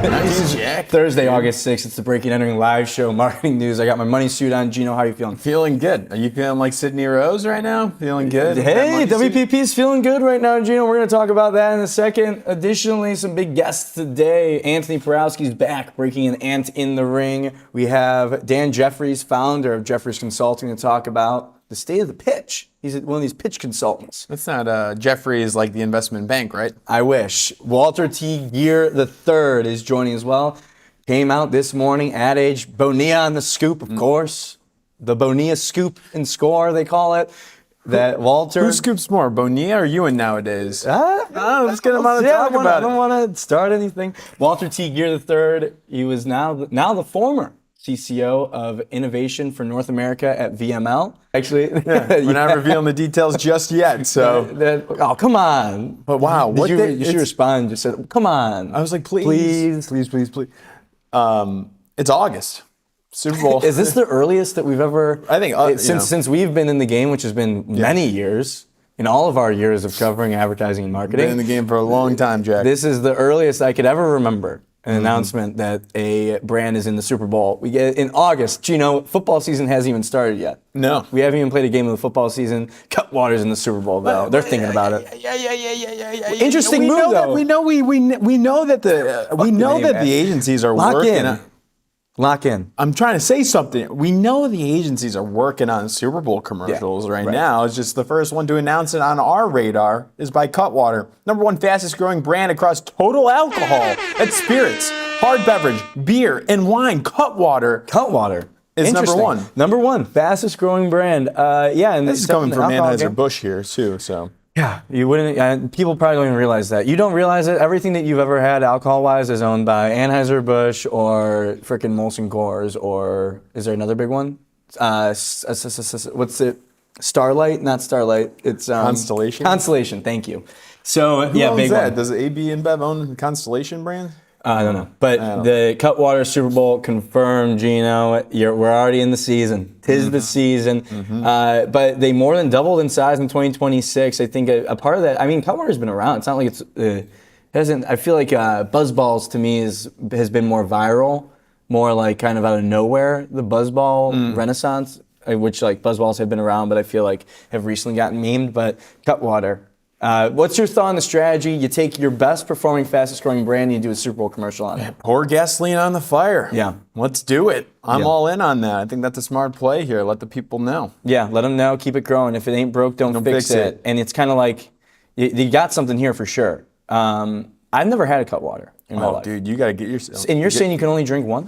Nice, Jack. Thursday, August 6th. It's the Breaking Entering live show, marketing news. I got my money suit on. Gino, how are you feeling? Feeling good. Are you feeling like Sydney Rose right now? Feeling good? Hey, WPP's feeling good right now, Gino. We're going to talk about that in a second. Additionally, some big guests today. Antoni Porwoski's back, breaking an ant in the ring. We have Dan Jeffries, founder of Jeffries Consulting, to talk about the state of the pitch. He's one of these pitch consultants. That's not Jeffries like the investment bank, right? I wish. Walter Geer III is joining as well. Came out this morning, Ad Age, Bonilla on the scoop, of course. The Bonilla scoop and score, they call it. That Walter. Who scoops more, Bonilla or Ewan nowadays? Let's get him on to talk about it. I don't want to start anything. Walter Geer III, he was now the former CCO of Innovation for North America at VML. Actually, we're not revealing the details just yet. So, oh, come on! But wow, you should respond. Just said, come on. I was like, please. It's August, Super Bowl. Is this the earliest that we've ever? I think since we've been in the game, which has been many years. In all of our years of covering advertising and marketing, been in the game for a long time, Jack. This is the earliest I could ever remember an announcement that a brand is in the Super Bowl. We get in August. Gino, football season hasn't even started yet. No. We haven't even played a game of the football season. Cutwater's in the Super Bowl, though. They're thinking about it. Yeah. Interesting move, though. We know that the agencies are working. Lock in. I'm trying to say something. We know the agencies are working on Super Bowl commercials right now. It's just the first one to announce it on our radar is by Cutwater. #1 fastest growing brand across total alcohol. That's spirits, hard beverage, beer, and wine. Cutwater is #1. #1 fastest growing brand. And this is coming from Anheuser-Busch here too. So. Yeah, you wouldn't. People probably don't even realize that. You don't realize it. Everything that you've ever had alcohol-wise is owned by Anheuser-Busch or frickin' Molson Coors, or is there another big one? What's it? Starlight? Not Starlight. It's Constellation. Constellation. Thank you. So Who owns big that? one. Does AB InBev own Constellation brand? I don't know. But the Cutwater Super Bowl confirmed, Gino, we're already in the season. 'Tis the season. But they more than doubled in size in 2026. I think a part of that, I mean, Cutwater's been around. It's not like I feel like Buzzballs to me has been more viral, more like kind of out of nowhere, the Buzzball renaissance, which like Buzzballs have been around, but I feel like have recently gotten memed. But Cutwater. What's your thought on the strategy? You take your best performing, fastest growing brand and you do a Super Bowl commercial on it. Pour gasoline on the fire. Yeah. Let's do it. I'm all in on that. I think that's a smart play here. Let the people know. Yeah, let them know. Keep it growing. If it ain't broke, don't fix it. And it's kind of like, you got something here for sure. I've never had a Cutwater in my life. Dude, you got to get yourself. And you're saying you can only drink one?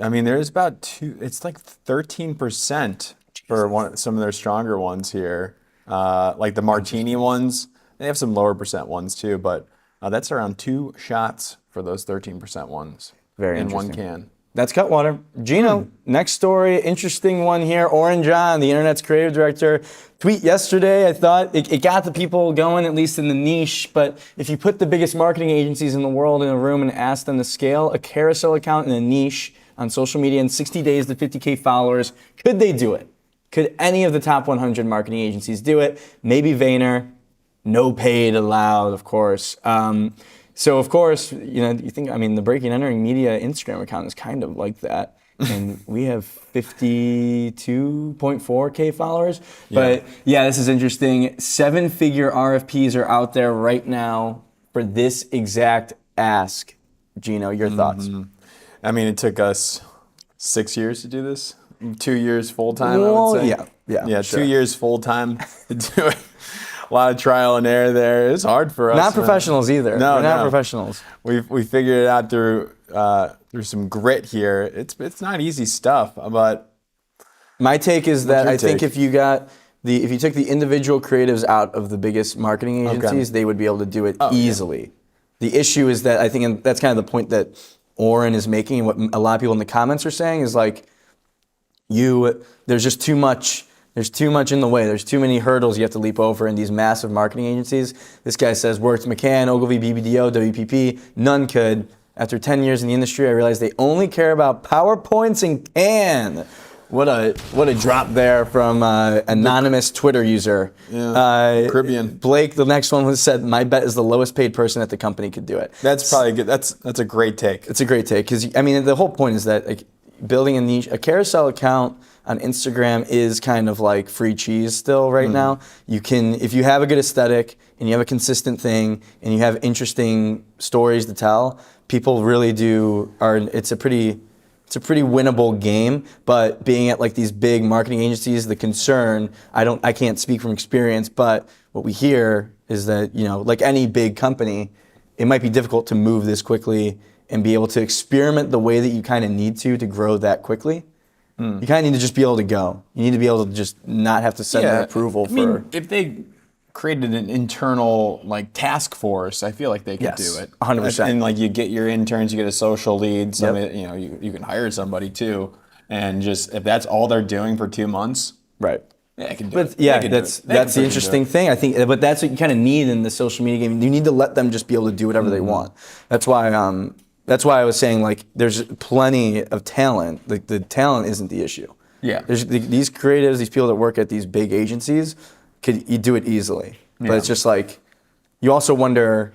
I mean, there's about it's like 13% for some of their stronger ones here. Like the martini ones. They have some lower percent ones too, but that's around 2 shots for those 13% ones. Very in interesting. one can. That's Cutwater. Gino, next story, interesting one here. Oren John, the internet's creative director, tweet yesterday. I thought it got the people going, at least in the niche. But if you put the biggest marketing agencies in the world in a room and ask them to scale a carousel account in a niche on social media in 60 days to 50K followers, could they do it? Could any of the top 100 marketing agencies do it? Maybe Vayner. No paid allowed, of course. So, of course, you think, the Breaking Entering Media Instagram account is kind of like that. And we have 52.4K followers. But, this is interesting. 7-figure RFPs are out there right now for this exact ask. Gino, your thoughts? I mean, it took us 6 years to do this. 2 years full-time, I would say. Yeah, sure. 2 years full-time to do it. A lot of trial and error there. It's hard for us. Not professionals either. No, we're not professionals. We figured it out through some grit here. It's not easy stuff, but my take is that I think if you took the individual creatives out of the biggest marketing agencies, they would be able to do it easily. Yeah. The issue is that I think, and that's kind of the point that Oren is making, and what a lot of people in the comments are saying is like, there's just too much. There's too much in the way. There's too many hurdles you have to leap over in these massive marketing agencies. This guy says, worked McCann, Ogilvy, BBDO, WPP. None could. After 10 years in the industry, I realized they only care about PowerPoints and can. What a drop there from anonymous Twitter user. Yeah, Caribbean. Blake, the next one was said, my bet is the lowest paid person at the company could do it. That's probably good. That's a great take. It's a great take because, I mean, the whole point is that like, building a niche, a carousel account on Instagram is kind of like free cheese still right now. You can, if you have a good aesthetic and you have a consistent thing and you have interesting stories to tell, people really do, it's a pretty winnable game, but being at like these big marketing agencies, the concern, I can't speak from experience, but what we hear is that, you know, like any big company, it might be difficult to move this quickly and be able to experiment the way that you kind of need to grow that quickly. You kind of need to just be able to go. You need to be able to just not have to send an approval for. Mean, if they created an internal like task force, I feel like they could do it. 100%. And like you get your interns, you get a social lead. Somebody, you know, you can hire somebody too, and just if that's all they're doing for 2 months, right? Yeah, I can do but it. yeah, that's the interesting thing. I think, but that's what you kind of need in the social media game. You need to let them just be able to do whatever they want. That's why. That's why I was saying like there's plenty of talent. Like the talent isn't the issue. Yeah. There's these creatives, these people that work at these big agencies, you do it easily. But it's just like you also wonder.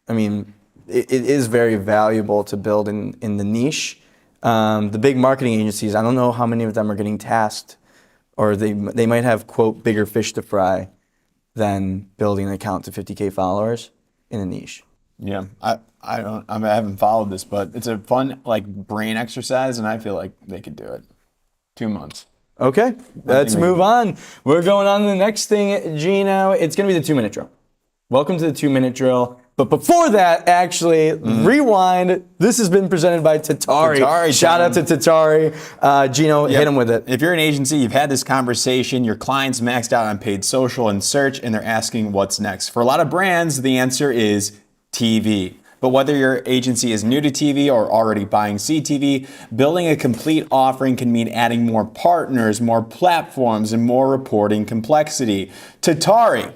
I mean, it is very valuable to build in the niche. The big marketing agencies, I don't know how many of them are getting tasked, or they might have quote bigger fish to fry than building an account to 50K followers in a niche. Yeah, I haven't followed this, but it's a fun like brain exercise, and I feel like they could do it. 2 months. Okay, let's move on. We're going on to the next thing, Gino. It's going to be the 2-minute drill. Welcome to the 2-minute drill. But before that, actually, rewind. This has been presented by Tatari. Shout out to Tatari. Gino, hit him with it. If you're an agency, you've had this conversation, your client's maxed out on paid social and search, and they're asking what's next. For a lot of brands, the answer is TV. But whether your agency is new to TV or already buying CTV, building a complete offering can mean adding more partners, more platforms, and more reporting complexity. Tatari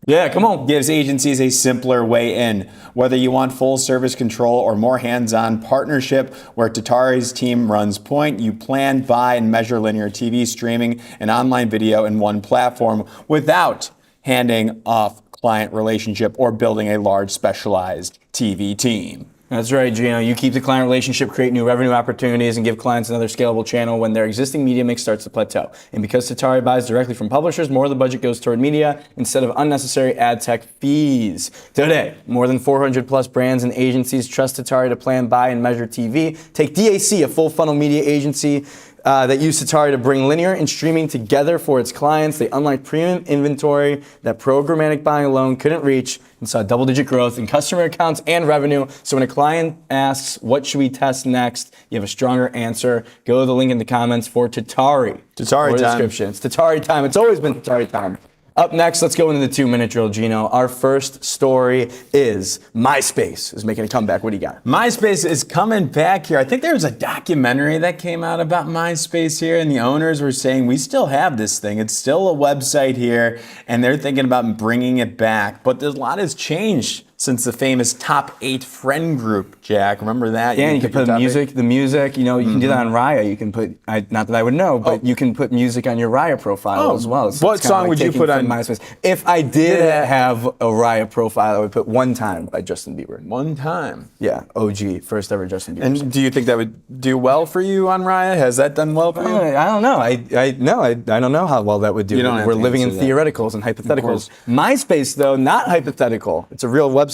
gives agencies a simpler way in. Whether you want full service control or more hands-on partnership, where Tatari's team runs point, you plan, buy, and measure linear TV streaming and online video in one platform without handing off client relationship or building a large specialized TV team. That's right, Gino. You keep the client relationship, create new revenue opportunities, and give clients another scalable channel when their existing media mix starts to plateau. And because Tatari buys directly from publishers, more of the budget goes toward media instead of unnecessary ad tech fees. Today, more than 400 plus brands and agencies trust Tatari to plan, buy, and measure TV. Take DAC, a full funnel media agency that used Tatari to bring linear and streaming together for its clients. They unlocked premium inventory that programmatic buying alone couldn't reach and saw double-digit growth in customer accounts and revenue. So when a client asks, what should we test next? You have a stronger answer. Go to the link in the comments for Tatari. Tatari time. Description. It's Tatari time. It's always been Tatari time. Up next, let's go into the 2-minute drill, Gino. Our first story is MySpace is making a comeback. What do you got? MySpace is coming back here. I think there was a documentary that came out about MySpace here, and the owners were saying, we still have this thing. It's still a website here, and they're thinking about bringing it back. But there's a lot has changed since the famous top 8 friend group, Jack. Remember that? Yeah, you can put the music, you know, you can do that on Raya. You can put, not that I would know, but you can put music on your Raya profile as well. What song would you put on MySpace? If I did have a Raya profile, I would put One Time by Justin Bieber. One Time? Yeah, OG, first ever Justin Bieber. And do you think that would do well for you on Raya? Has that done well for you? I don't know. I don't know how well that would do. We're living in theoreticals and hypotheticals. MySpace, though, not hypothetical. It's a real website.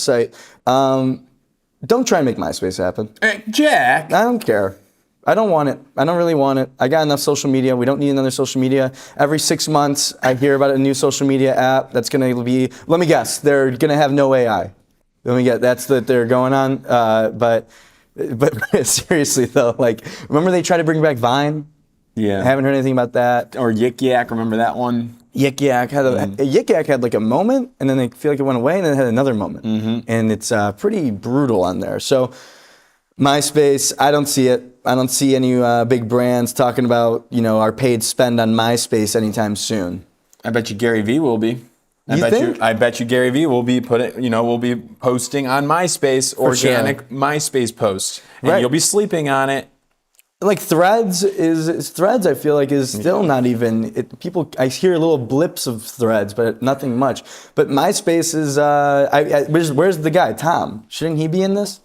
Don't try and make MySpace happen. Hey, Jack! I don't care. I don't want it. I don't really want it. I got enough social media. We don't need another social media. Every 6 months, I hear about a new social media app that's going to be, let me guess, they're going to have no AI. Let me get, that's that they're going on. But seriously, though, like, remember they tried to bring back Vine? Yeah. I haven't heard anything about that. Or Yik Yak, remember that one? Yik Yak had like a moment, and then I feel like it went away, and then it had another moment. And it's pretty brutal on there. So MySpace, I don't see it. I don't see any big brands talking about, you know, our paid spend on MySpace anytime soon. I bet you Gary Vee will be. I bet you Gary Vee will be will be posting on MySpace, organic MySpace posts. And you'll be sleeping on it. Like Threads Threads, I feel like is still not even people. I hear little blips of Threads, but nothing much. But MySpace is. Where's the guy Tom? Shouldn't he be in this?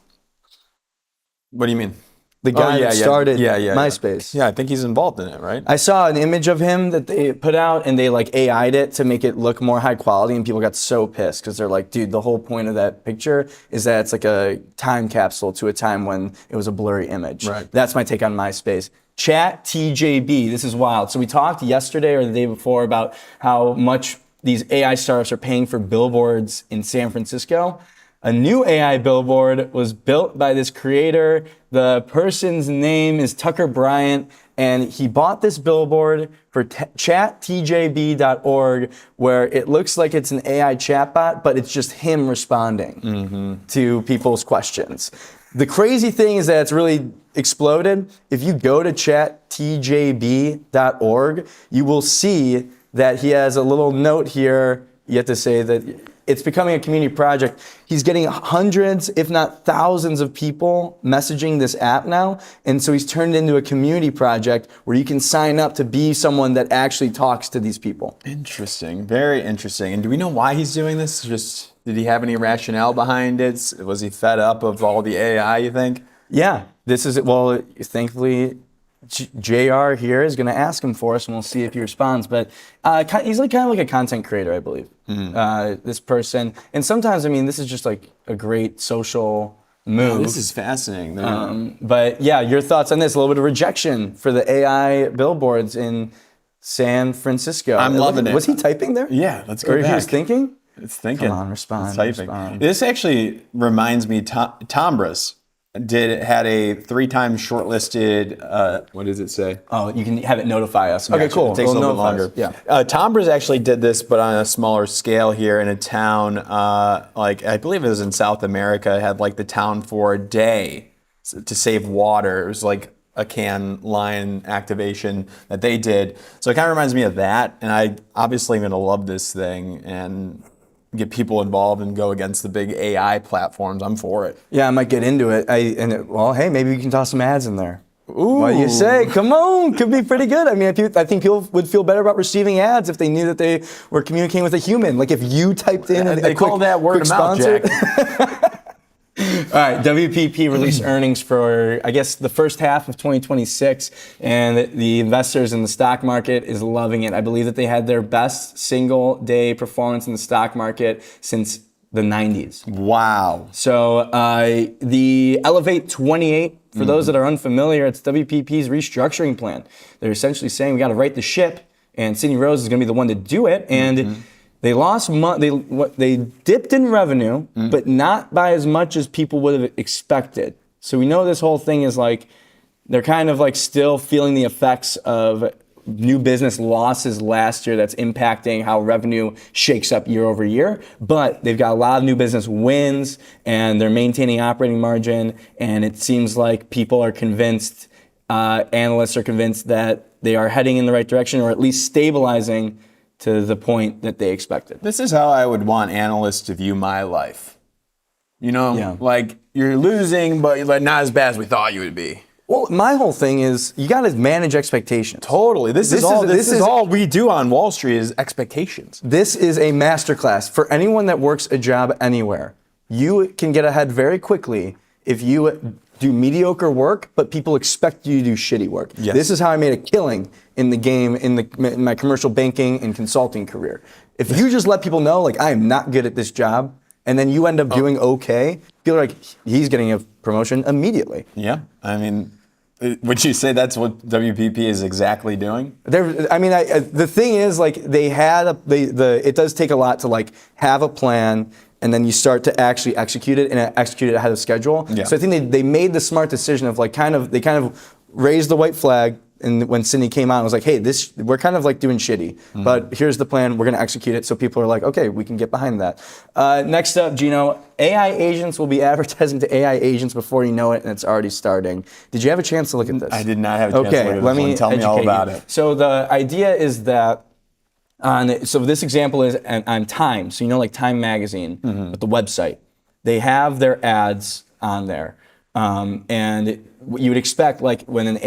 What do you mean? The guy that started MySpace. Yeah, I think he's involved in it, right? I saw an image of him that they put out, and they like AI'd it to make it look more high quality, and people got so pissed because they're like, dude, the whole point of that picture is that it's like a time capsule to a time when it was a blurry image. Right. That's my take on MySpace. ChatTJB, this is wild. So we talked yesterday or the day before about how much these AI startups are paying for billboards in San Francisco. A new AI billboard was built by this creator. The person's name is Tucker Bryant, and he bought this billboard for ChatTJB.org, where it looks like it's an AI chatbot, but it's just him responding to people's questions. The crazy thing is that it's really exploded. If you go to ChatTJB.org, you will see that he has a little note here. You have to say that it's becoming a community project. He's getting hundreds, if not thousands of people messaging this app now. And so he's turned it into a community project where you can sign up to be someone that actually talks to these people. Interesting, very interesting. And do we know why he's doing this? Just, did he have any rationale behind it? Was he fed up of all the AI, you think? Yeah, this is, well, thankfully, JR here is going to ask him for us, and we'll see if he responds. But he's like kind of like a content creator, I believe. This person, and sometimes, I mean, this is just like a great social move. Oh, this is fascinating. But yeah, your thoughts on this? A little bit of rejection for the AI billboards in San Francisco. I'm loving it. Was he typing there? Yeah, let's go Or back. he was thinking? It's thinking. Come on, respond. It's typing. Respond. This actually reminds me, Tombras had a 3-time shortlisted, what does it say? Oh, you can have it notify us. Okay, cool. It takes a little bit longer. Yeah. Tombras actually did this, but on a smaller scale here in a town, like I believe it was in South America, had like the town for a day to save water. It was like a can line activation that they did. So it kind of reminds me of that. And I obviously am going to love this thing and get people involved and go against the big AI platforms. I'm for it. Yeah, I might get into it. Well, hey, maybe we can toss some ads in there. Ooh. What do you say? Come on, could be pretty good. I mean, I think people would feel better about receiving ads if they knew that they were communicating with a human. Like if you typed in they call that word of mouth, Jack. All right, WPP released earnings for, I guess, the first half of 2026, and the investors in the stock market is loving it. I believe that they had their best single day performance in the stock market since the 90s. Wow. So the Elevate 28, for those that are unfamiliar, it's WPP's restructuring plan. They're essentially saying we got to right the ship, and Sidney Rose is going to be the one to do it, and they lost they dipped in revenue, but not by as much as people would have expected. So we know this whole thing is like, they're kind of like still feeling the effects of new business losses last year that's impacting how revenue shakes up year over year. But they've got a lot of new business wins, and they're maintaining operating margin, and it seems like people are convinced, analysts are convinced that they are heading in the right direction, or at least stabilizing to the point that they expected. This is how I would want analysts to view my life. You know, like you're losing, but not as bad as we thought you would be. Well, my whole thing is you got to manage expectations. Totally. This is all we do on Wall Street is expectations. This is a masterclass for anyone that works a job anywhere. You can get ahead very quickly if you do mediocre work, but people expect you to do shitty work. Yes. This is how I made a killing in the game in my commercial banking and consulting career. If you just let people know, like, I am not good at this job, and then you end up doing okay, people are like, he's getting a promotion immediately. Yeah, I mean, would you say that's what WPP is exactly doing? The thing is, like, they had it does take a lot to like have a plan, and then you start to actually execute it and execute it ahead of schedule. Yeah. So I think they made the smart decision of like they kind of raised the white flag. And when Sidney came out, I was like, hey, we're kind of like doing shitty, but here's the plan. We're going to execute it. So people are like, okay, we can get behind that. Next up, Gino, AI agents will be advertising to AI agents before you know it, and it's already starting. Did you have a chance to look at this? I did not have a chance to look at this. Let me tell me all about it. So the idea is that, so this example is on Time. So you know, like Time Magazine, but the website, they have their ads on there. And you would expect, like, when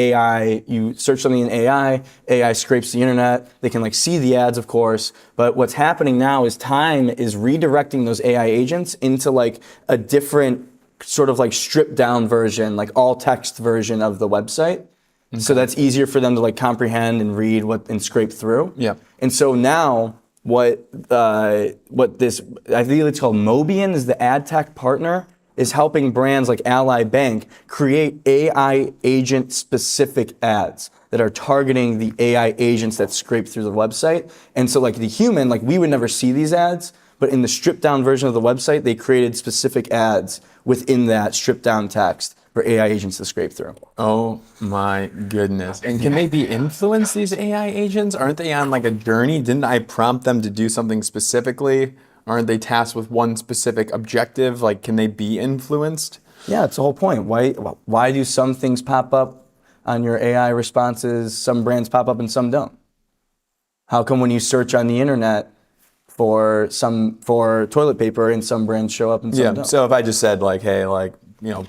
you search something in AI scrapes the internet. They can, like, see the ads, of course. But what's happening now is time is redirecting those AI agents into, like, a different sort of, like, stripped down version, like all text version of the website. Okay. So that's easier for them to, like, comprehend and read and scrape through. Yeah. And so now what this, I think it's called Mobian, is the ad tech partner, is helping brands like Ally Bank create AI agent specific ads that are targeting the AI agents that scrape through the website. And so, like, the human, like, we would never see these ads, but in the stripped down version of the website, they created specific ads within that stripped down text for AI agents to scrape through. Oh my goodness. And can they be influenced, these AI agents? Aren't they on, like, a journey? Didn't I prompt them to do something specifically? Aren't they tasked with one specific objective? Like, can they be influenced? Yeah, it's the whole point. Why do some things pop up on your AI responses, some brands pop up and some don't? How come when you search on the internet for toilet paper and some brands show up and some don't? So if I just said, like, hey, like,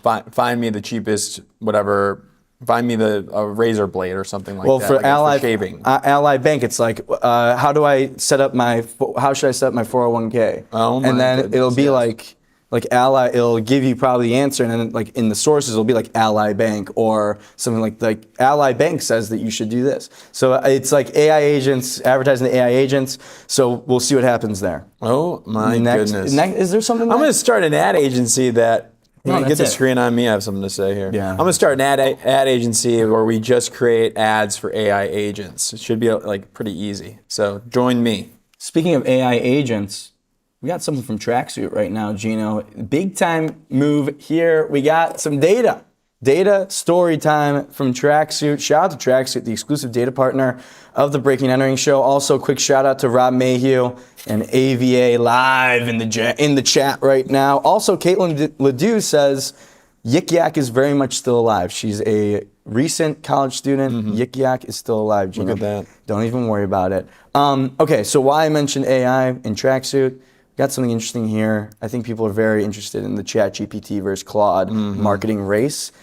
find me the cheapest whatever, find me a razor blade or something like that. Well, for like for shaving. Ally Bank, it's like, how should I set up my 401k? Oh my And then goodness, it'll be yes. like Ally, it'll give you probably the answer, and then, like, in the sources, it'll be like Ally Bank or something like Ally Bank says that you should do this. So it's like AI agents, advertising the AI agents. So we'll see what happens there. Oh my goodness. Is there something? I'm going to start an ad agency that. No, get the screen on me. I have something to say here. Yeah. I'm going to start an ad agency where we just create ads for AI agents. It should be, like, pretty easy. So join me. Speaking of AI agents, we got something from Tracksuit right now, Gino. Big time move here. We got some data. Data story time from Tracksuit. Shout out to Tracksuit, the exclusive data partner of the Breaking Entering Show. Also, quick shout out to Rob Mayhew and AVA live in the chat right now. Also, Caitlin Ledoux says Yik Yak is very much still alive. She's a recent college student. Mm-hmm. Yik Yak is still alive, Gino. Look at that. Don't even worry about it. Okay, so why I mentioned AI in Tracksuit. Got something interesting here. I think people are very interested in the ChatGPT versus Claude marketing race.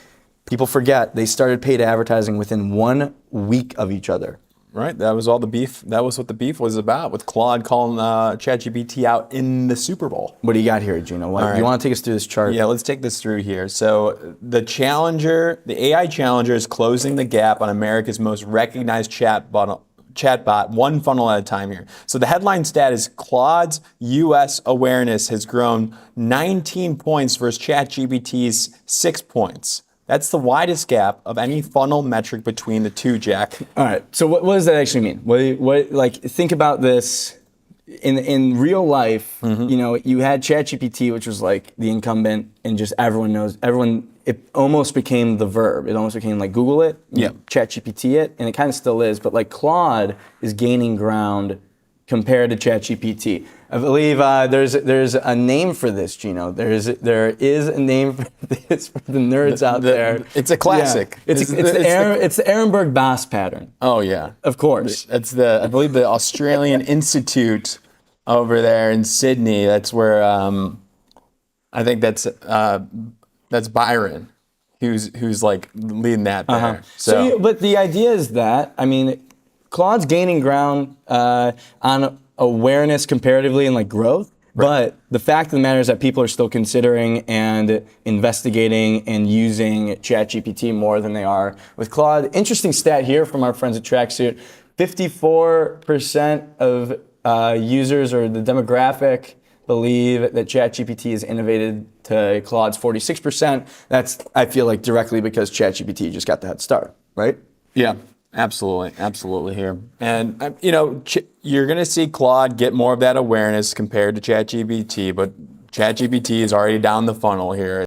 People forget they started paid advertising within 1 week of each other. Right, that was all the beef. That was what the beef was about, with Claude calling ChatGPT out in the Super Bowl. What do you got here, Gino? Right. You want to take us through this chart? Yeah, let's take this through here. So the AI challenger is closing the gap on America's most recognized chatbot, one funnel at a time here. So the headline stat is Claude's US awareness has grown 19 points versus ChatGPT's 6 points. That's the widest gap of any funnel metric between the two, Jack. All right. So what does that actually mean? What like, think about this in real life. Mm-hmm. You had ChatGPT, which was like the incumbent, and just it almost became the verb. It almost became like Google it, ChatGPT it, and it kind of still is. But, like, Claude is gaining ground compared to ChatGPT. I believe there's a name for this, Gino. There is a name for this for the nerds out there. It's a classic. Yeah. It's the Ehrenberg Bass pattern. Oh yeah, of course. That's I believe the Australian Institute over there in Sydney. That's where I think that's Byron, who's like leading that there. Uh-huh. So but the idea is that, I mean, Claude's gaining ground on awareness comparatively and, like, growth, right. But the fact of the matter is that people are still considering and investigating and using ChatGPT more than they are with Claude. Interesting stat here from our friends at Tracksuit. 54% of users, or the demographic, believe that ChatGPT is innovated to Claude's 46%. That's, I feel like, directly because ChatGPT just got the head start, right? Yeah. Absolutely here. And, you're going to see Claude get more of that awareness compared to ChatGPT, but ChatGPT is already down the funnel here.